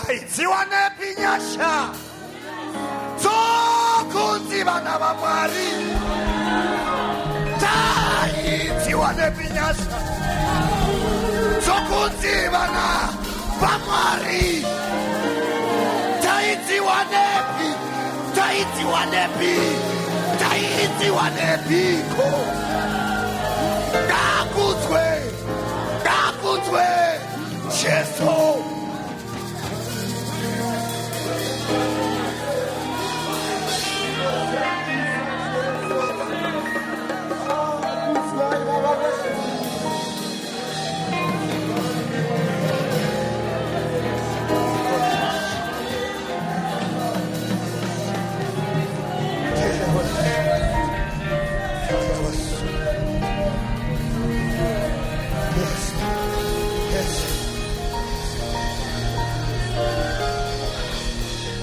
taidziwa nepi nyasha dzokunzi vana vaMwari, taidziwa nepi nyasha dzokunzi vana vaMwari, taidziwa nepi, taidziwa nepi, taidziwa nepiko. Ngakudzwe, ngakudzwe Jesu.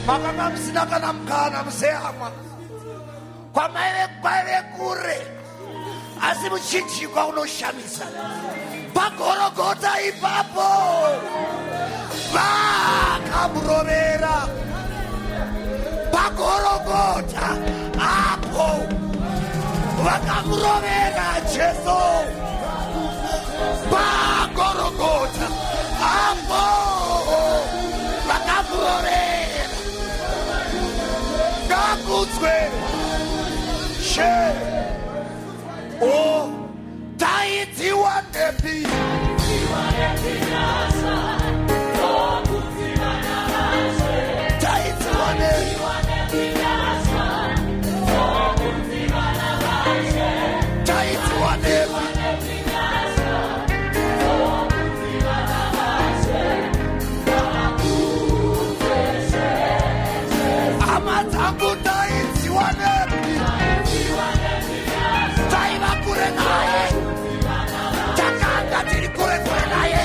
Makanga msina kana mkana msehama kwa maile kure asi mchinjikwa unoshamisa pagorogota ipapo vakamurovera pagorogota apo vakamurovera Jesu pagorogota apo vakamurovera. Ngakudzwe she o taidziwa nepi, taidziwa nepi, taidziwa nepi, amatangu taidziwa nepi, taiva kure naye, takanga tiri kure kure naye.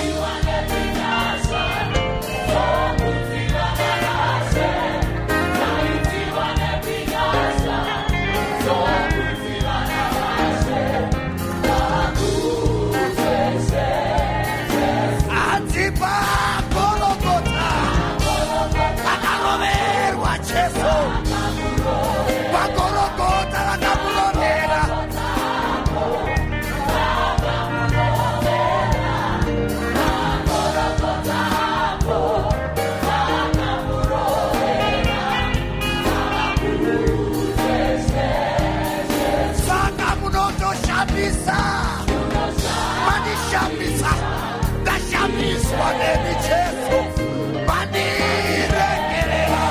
Antipa Golgotha, akaroverwa Jesu, pagorogota vakamurovera. Saka munotoshamisa, manishamisa, ndashamiswa nemi Jesu, maniregerera.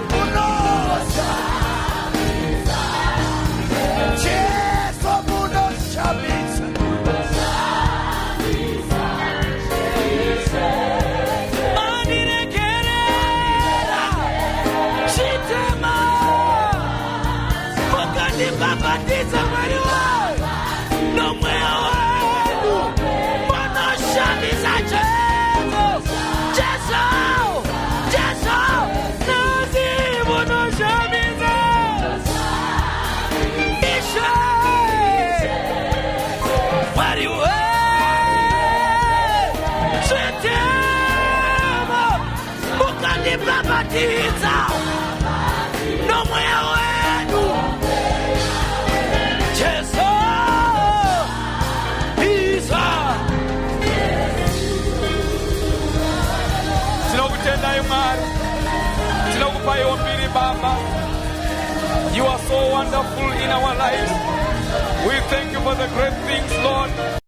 Munosha, Jesu munoshamisa. Maniregerera, chitema, mukandibhabhatiza Mwari wangu nomweya wenu, munoshamisa Jesu, Jesu, Jesu, nasi munoshamisa Ishe, Mwari wewe, chitema, mukandibhabhatiza nomweya wenu Jesu Isa. Tinokutendai Mwari, tinokupa iwo mbiri Baba. You are so wonderful in our lives. We thank you for the great things, Lord.